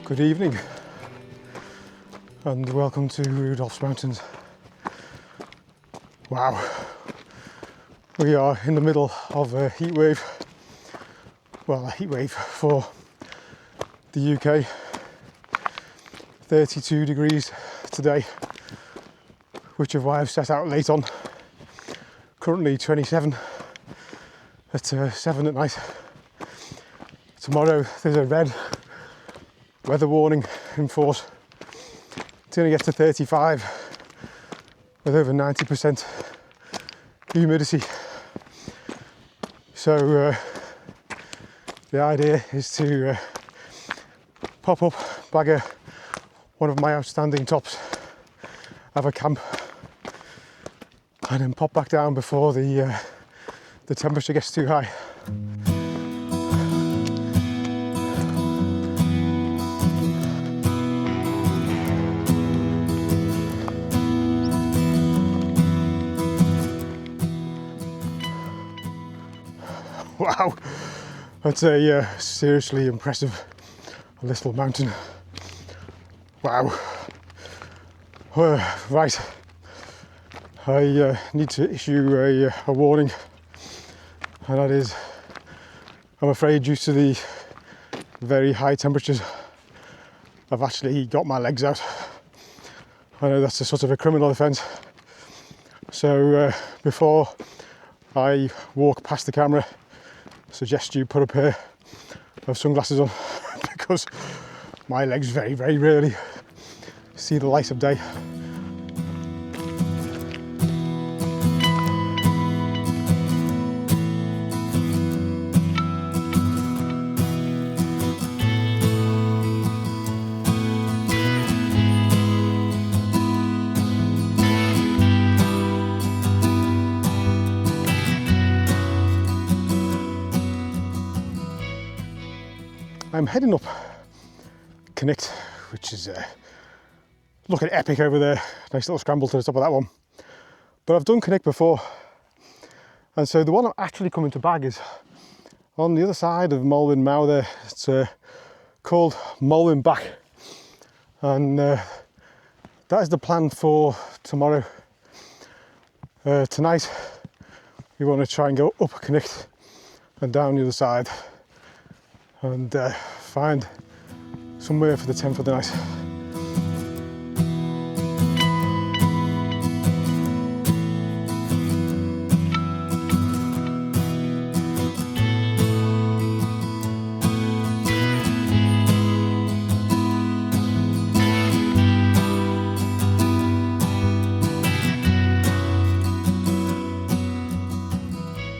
Good evening and welcome to Rudolph's Mountains. Wow, we are in the middle of a heat wave. Well, a heat wave for the UK. 32 degrees today, which is why I've set out late on. Currently 27 at 7 at night. Tomorrow there's a red weather warning in force. It's going to get to 35 with over 90% humidity. So the idea is to pop up, bag one of my outstanding tops, have a camp, and then pop back down before the temperature gets too high. Wow, that's a seriously impressive little mountain. Wow. Right, I need to issue a warning, and that is, I'm afraid due to the very high temperatures, I've actually got my legs out. I know that's a sort of a criminal offence, so before I walk past the camera, I suggest you put a pair of sunglasses on because my legs very rarely see the light of day. I'm heading up Cnicht, which is looking epic over there. Nice little scramble to the top of that one. But I've done Cnicht before, and so the one I'm actually coming to bag is on the other side of Moelwyn Bach there. It's called Moelwyn Bach, and that is the plan for tomorrow. Tonight we want to try and go up Cnicht and down the other side and find somewhere for the 10th of the night.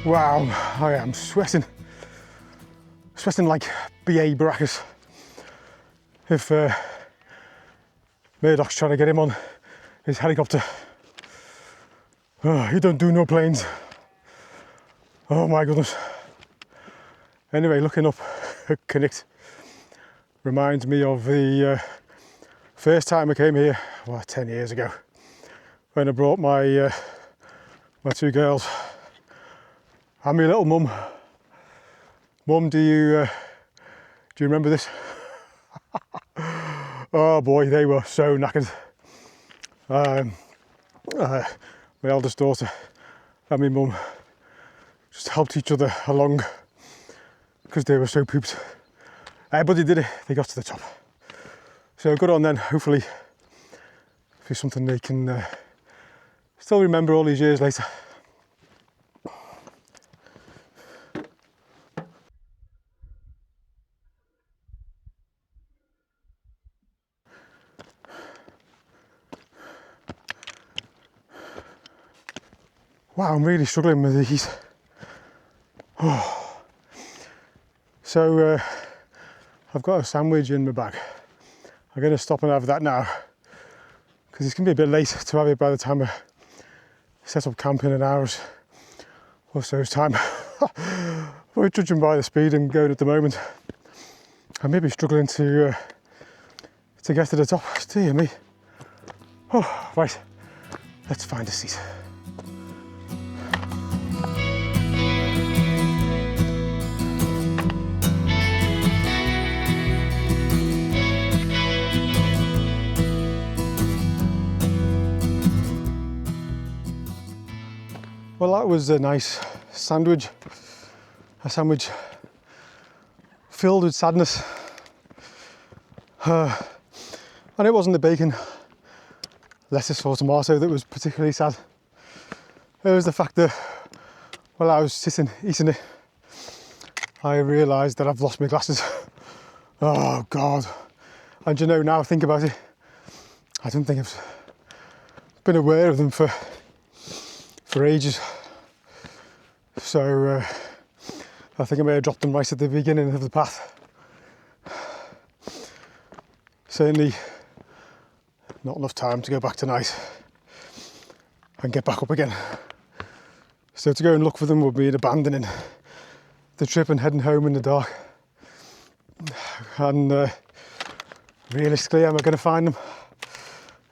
Wow, I am sweating like BA Baracus. If Murdoch's trying to get him on his helicopter. Oh, he don't do no planes. Oh my goodness. Anyway, looking up at Cnicht reminds me of the first time I came here, well, 10 years ago, when I brought my my two girls and my little mum. Mum, do you remember this? Oh boy, they were so knackered. My eldest daughter and my mum just helped each other along because they were so pooped. But they did it, they got to the top. So good on them, hopefully it's something they can still remember all these years later. Wow, I'm really struggling with these. Oh. So I've got a sandwich in my bag. I'm going to stop and have that now because it's going to be a bit late to have it by the time I set up camp in an hour's or so's time. But judging by the speed I'm going at the moment, I may be struggling to get to the top. Dear me. Oh, right, let's find a seat. Well, that was a nice sandwich. A sandwich filled with sadness. And it wasn't the bacon, lettuce or tomato that was particularly sad. It was the fact that while I was sitting eating it, I realised that I've lost my glasses. Oh God. And you know, now I think about it, I don't think I've been aware of them for ages. So I think I may have dropped them right at the beginning of the path. Certainly not enough time to go back tonight and get back up again. So to go and look for them would be abandoning the trip and heading home in the dark. And realistically, am I going to find them?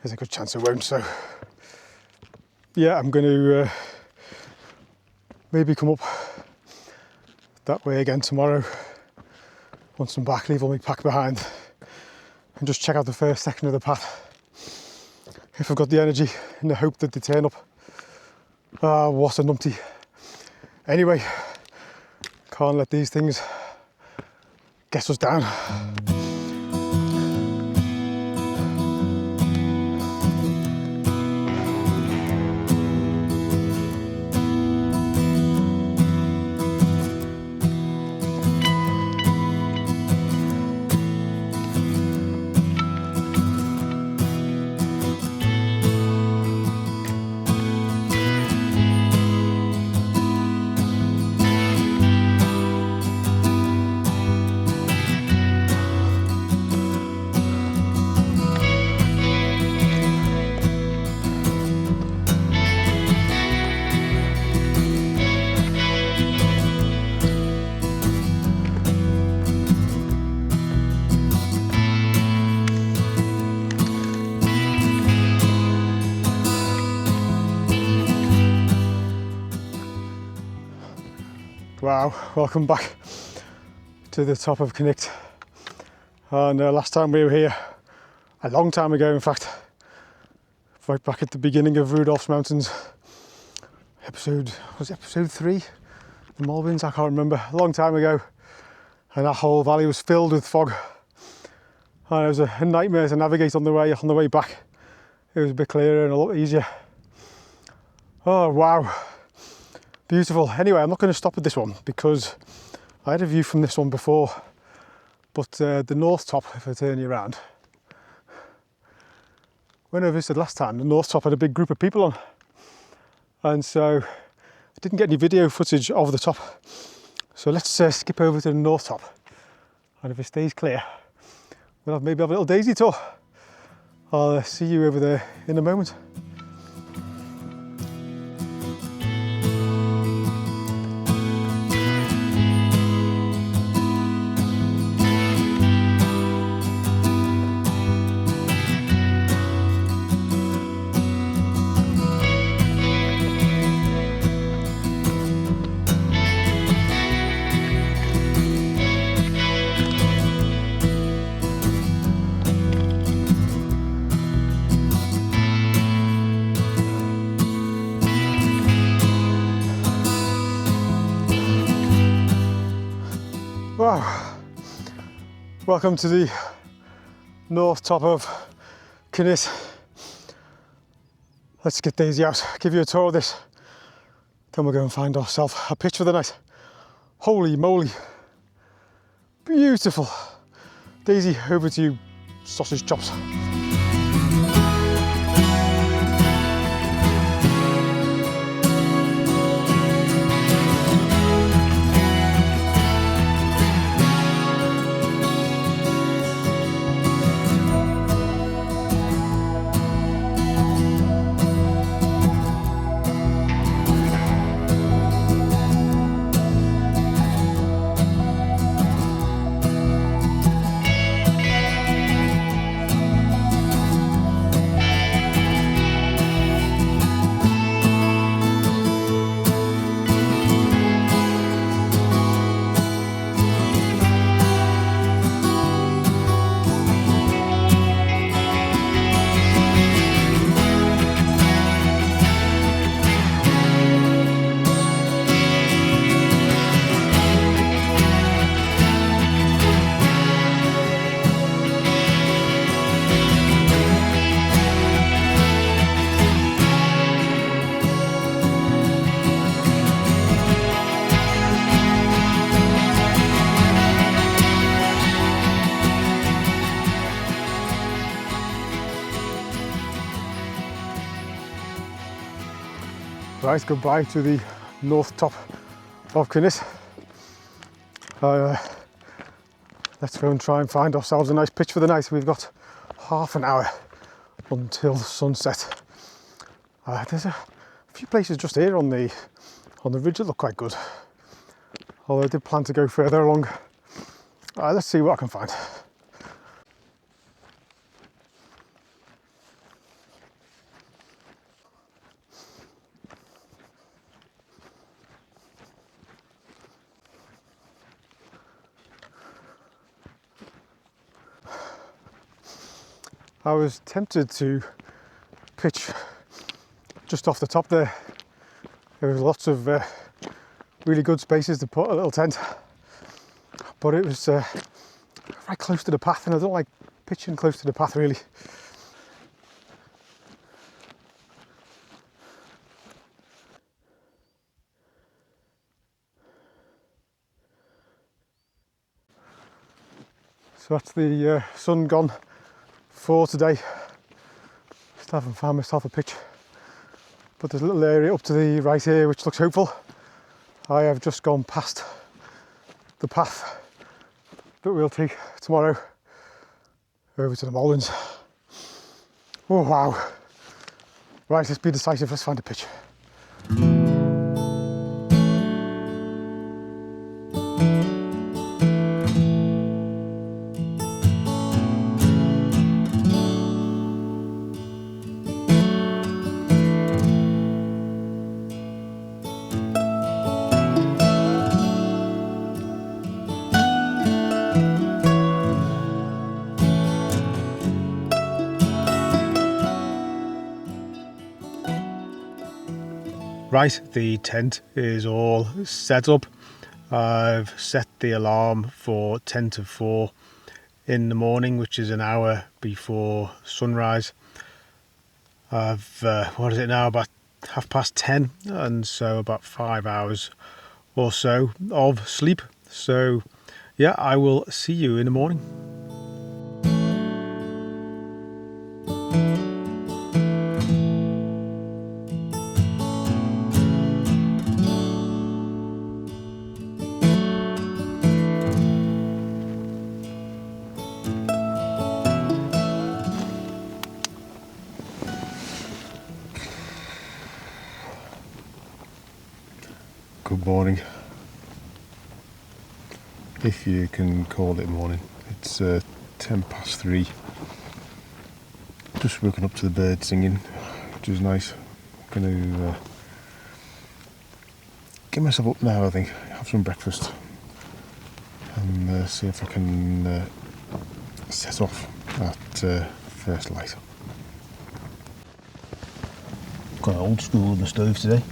There's a good chance I won't. So yeah, I'm going to maybe come up that way again tomorrow once I'm back, leave all my pack behind and just check out the first section of the path. If I've got the energy and the hope that they turn up. Ah, what a numpty. Anyway, can't let these things get us down. Wow, welcome back to the top of Cnicht. And last time we were here, a long time ago in fact, right back at the beginning of Rudolph's Mountains, episode 3? The Moelwyns, I can't remember, a long time ago. And that whole valley was filled with fog. And it was a nightmare to navigate on the way back. It was a bit clearer and a lot easier. Oh wow. Beautiful. Anyway, I'm not going to stop at this one because I had a view from this one before, but the north top, if I turn you around, when I visited last time, the north top had a big group of people on, and so I didn't get any video footage of the top. So let's skip over to the north top, and if it stays clear, we'll maybe have a little daisy tour. I'll see you over there in a moment. Wow, welcome to the north top of Cnicht. Let's get Daisy out, give you a tour of this. Then we'll go and find ourselves a pitch for the night. Holy moly, beautiful. Daisy, over to you, sausage chops. Right, goodbye to the north top of Cnicht. Let's go and try and find ourselves a nice pitch for the night. We've got half an hour until sunset. There's a few places just here on the ridge that look quite good, although I did plan to go further along. Let's see what I can find. I was tempted to pitch just off the top there. There was lots of really good spaces to put a little tent, but it was right close to the path, and I don't like pitching close to the path really. So that's the sun gone for today. Still haven't found myself a pitch, but there's a little area up to the right here which looks hopeful. I have just gone past the path that we'll take tomorrow over to the Moelwyns. Oh wow. Right, let's be decisive, let's find a pitch. Right, the tent is all set up. I've set the alarm for 10 to 4 in the morning, which is an hour before sunrise. I've, what is it now, about 10:30, and so about 5 hours or so of sleep. So yeah, I will see you in the morning. Good morning, if you can call it morning. It's 3:10. Just woken up to the birds singing, which is nice. I'm going to get myself up now, I think, have some breakfast and see if I can set off at first light. Got an old school on the stove today.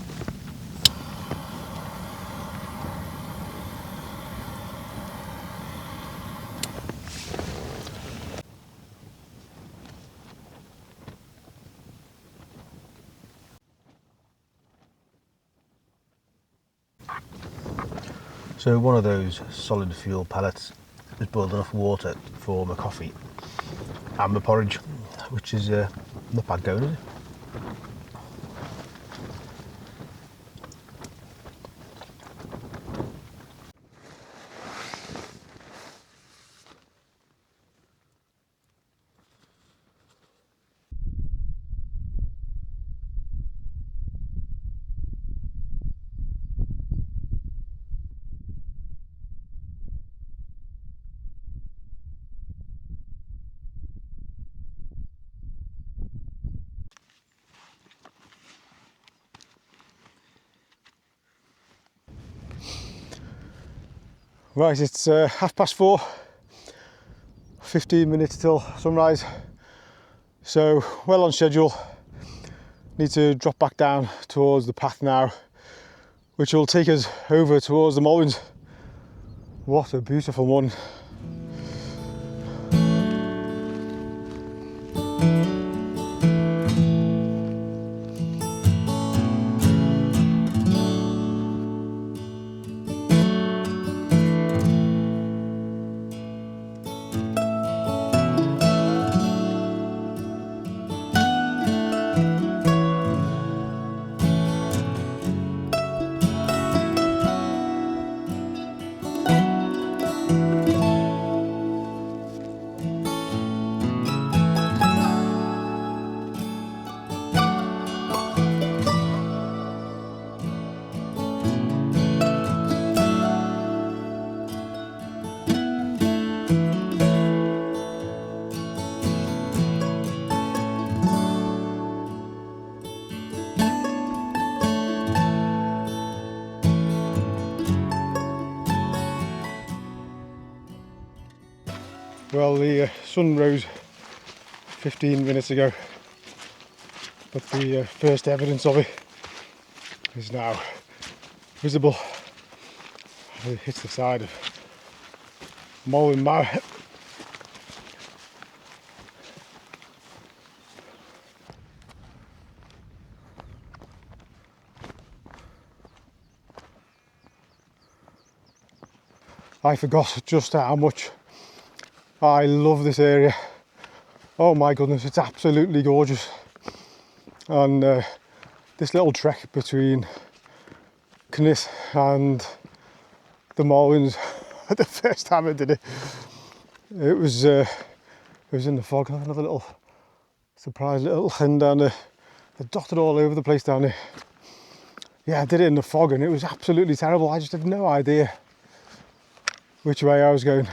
So one of those solid fuel pellets has boiled enough water for my coffee and my porridge, which is not bad going, is it? Right, it's 4:30, 15 minutes till sunrise, so well on schedule. Need to drop back down towards the path now, which will take us over towards the Moelwyns. What a beautiful morning. Well, the sun rose 15 minutes ago, but the first evidence of it is now visible as it hits the side of Moelwyn Bach. I forgot just how much I love this area. Oh my goodness, it's absolutely gorgeous. And this little trek between Cnicht and the Moelwyns, the first time I did it, it was in the fog. Another little surprise little thing down there. They're dotted all over the place down there. Yeah, I did it in the fog and it was absolutely terrible. I just had no idea which way I was going.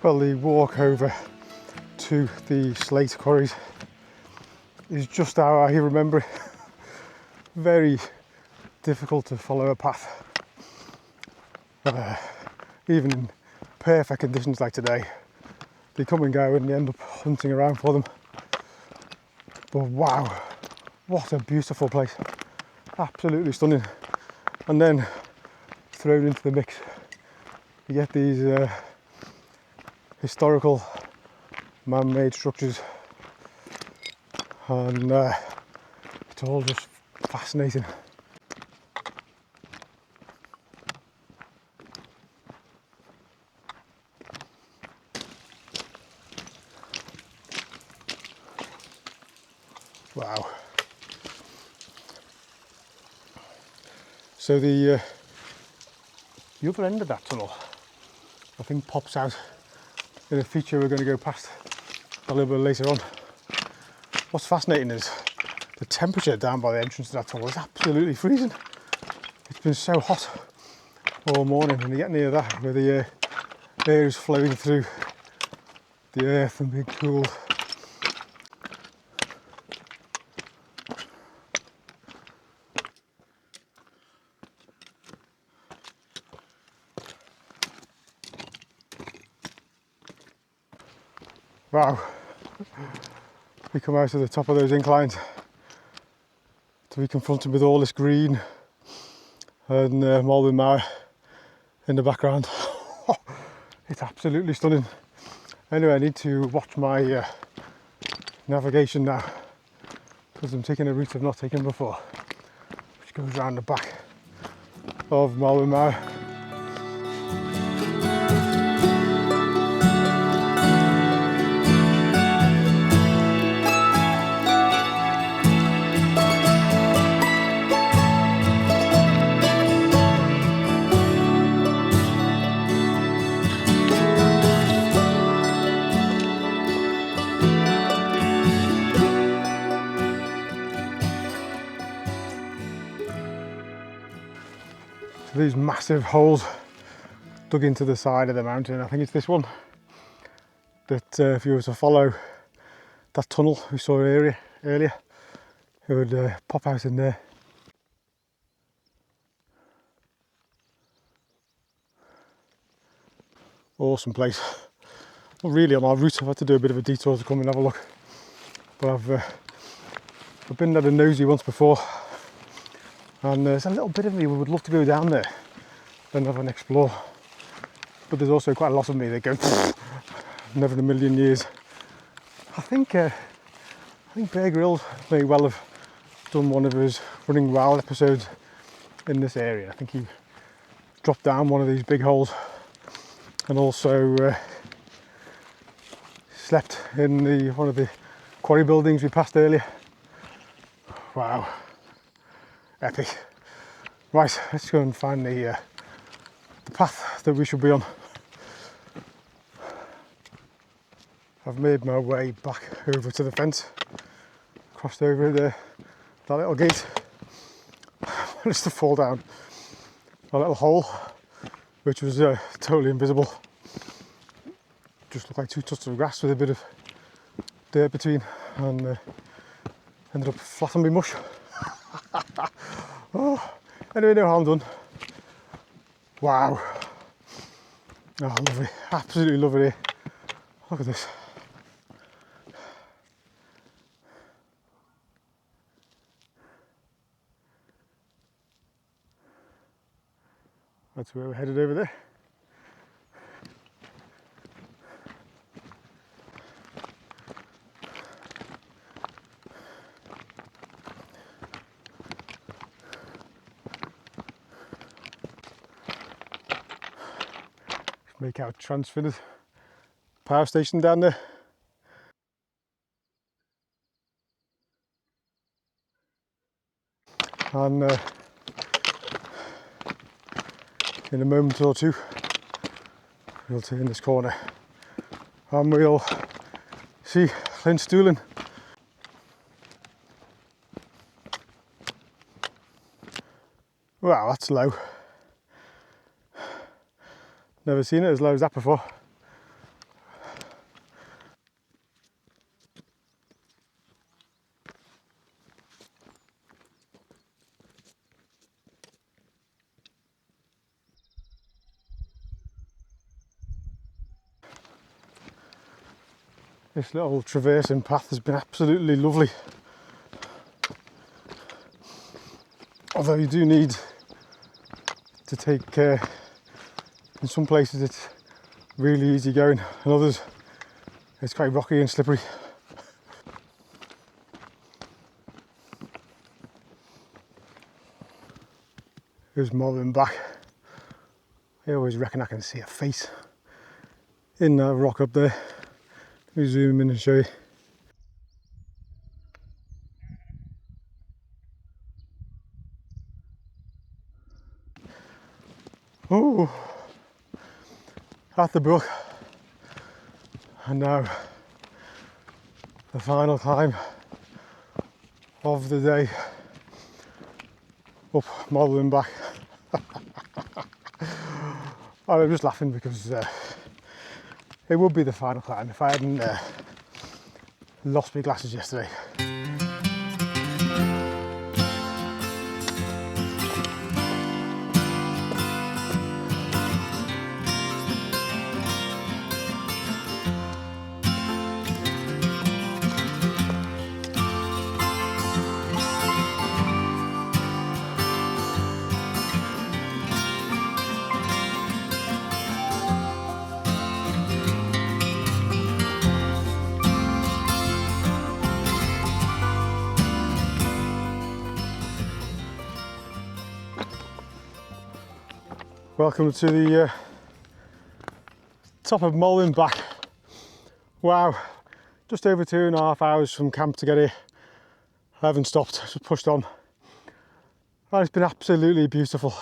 Well, the walk over to the slate quarries is just how I remember it. Very difficult to follow a path. Even in perfect conditions like today, they come and go and you end up hunting around for them. But wow, what a beautiful place. Absolutely stunning. And then thrown into the mix, you get these historical man-made structures, and it's all just fascinating. Wow. So the other end of that tunnel, I think, pops out in a feature we're going to go past a little bit later on. What's fascinating is the temperature down by the entrance to that tunnel is absolutely freezing. It's been so hot all morning, and you get near that where the air is flowing through the earth and being cooled. Wow, we come out to the top of those inclines to be confronted with all this green and Moelwyn Bach in the background. It's absolutely stunning. Anyway, I need to watch my navigation now, because I'm taking a route I've not taken before, which goes round the back of Moelwyn Bach. These massive holes dug into the side of the mountain. I think it's this one that if you were to follow that tunnel we saw earlier, it would pop out in there. Awesome place. Not really on our route. I've had to do a bit of a detour to come and have a look, but I've been at a nosy once before, and there's a little bit of me who would love to go down there and have an explore, but there's also quite a lot of me that go never in a million years. I think Bear Grylls may well have done one of his running wild episodes in this area. I think he dropped down one of these big holes and also slept in one of the quarry buildings we passed earlier. Wow, epic. Right, let's go and find the path that we should be on. I've made my way back over to the fence, crossed over that little gate, managed to fall down a little hole which was totally invisible. Just looked like two tufts of grass with a bit of dirt between, and ended up flat on my mush. Oh, anyway, no harm done. Wow. Oh, lovely, absolutely love it here. Look at this. That's where we're headed over there. Make out transferred power station down there. And in a moment or two we'll turn this corner and we'll see Cnicht. Wow, that's low. Never seen it as low as that before. This little traversing path has been absolutely lovely. Although you do need to take care. In some places it's really easy going, and others it's quite rocky and slippery. Here's Moelwyn Bach. I always reckon I can see a face in that rock up there. Let me zoom in and show you. Oh, at the brook, and now the final climb of the day up Moelwyn Bach. I'm just laughing because it would be the final climb if I hadn't lost my glasses yesterday. Welcome to the top of Moelwyn Bach. Wow, just over 2.5 hours from camp to get here. I haven't stopped, just pushed on. And it's been absolutely beautiful.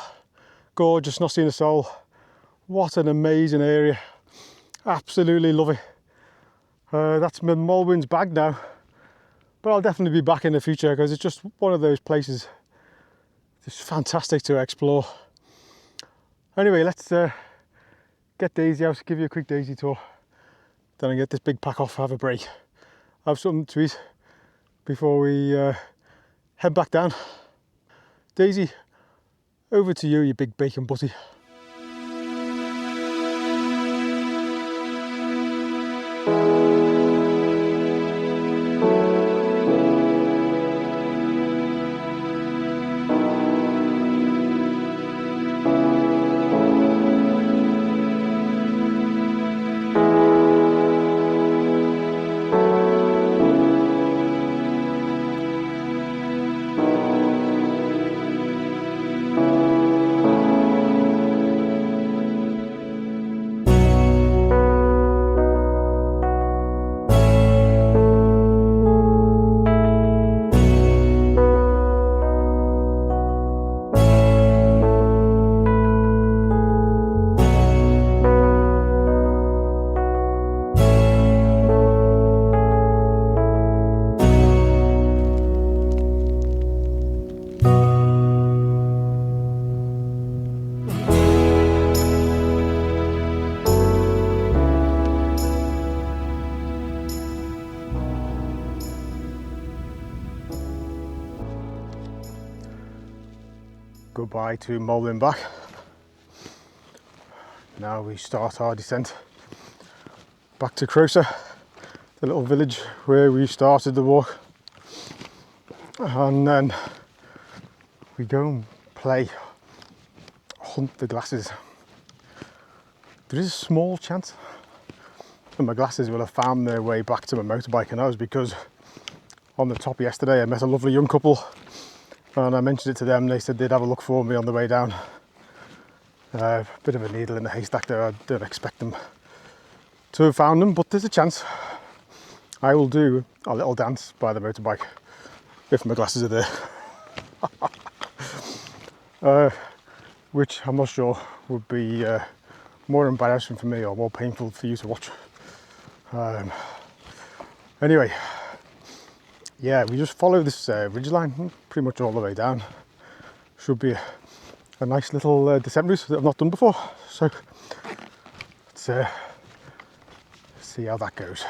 Gorgeous, not seen a soul. What an amazing area. Absolutely love it. That's my Moelwyns bag now. But I'll definitely be back in the future because it's just one of those places. It's fantastic to explore. Anyway, let's get Daisy out, give you a quick Daisy tour. Then I get this big pack off, have a break. Have something to eat before we head back down. Daisy, over to you, you big bacon butty. goodbye to Moelwyn Bach. Now we start our descent back to Croesor, the little village where we started the walk, and then we go and play hunt the glasses. There is a small chance that my glasses will have found their way back to my motorbike, and that was because on the top yesterday I met a lovely young couple and I mentioned it to them. They said they'd have a look for me on the way down. Bit of a needle in the haystack there. I don't expect them to have found them, but there's a chance. I will do a little dance by the motorbike if my glasses are there. Which I'm not sure would be more embarrassing for me or more painful for you to watch. Anyway, yeah, we just follow this ridge line pretty much all the way down. Should be a nice little descent route that I've not done before, so let's see how that goes.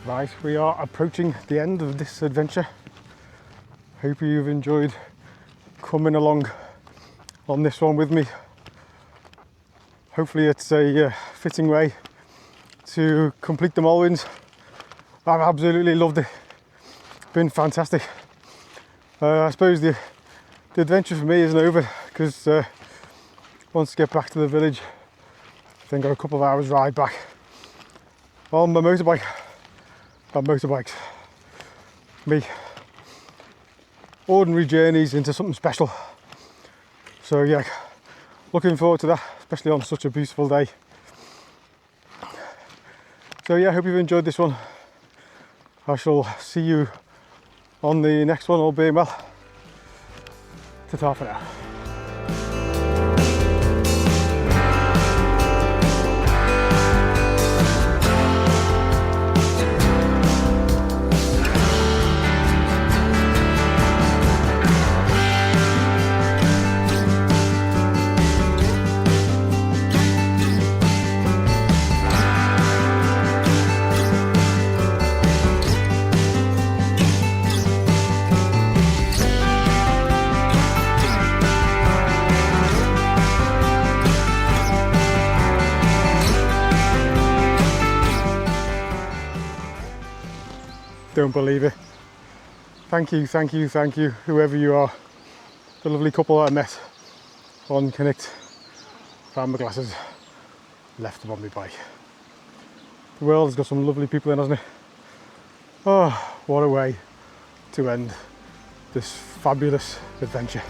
Right, we are approaching the end of this adventure. Hope you've enjoyed coming along on this one with me. Hopefully it's a fitting way to complete the Moelwyns. I've absolutely loved it. It's been fantastic. I suppose the adventure for me isn't over, because once I get back to the village, I think I've got a couple of hours ride back on my motorbike. Motorbikes make ordinary journeys into something special. So yeah, looking forward to that, especially on such a beautiful day. So yeah, I hope you've enjoyed this one. I shall see you on the next one, all being well. Ta-ta for now. Don't believe it. Thank you, thank you, thank you, whoever you are. The lovely couple that I met on Cnicht. Found my glasses, left them on my bike. The world has got some lovely people in, hasn't it? Oh, what a way to end this fabulous adventure.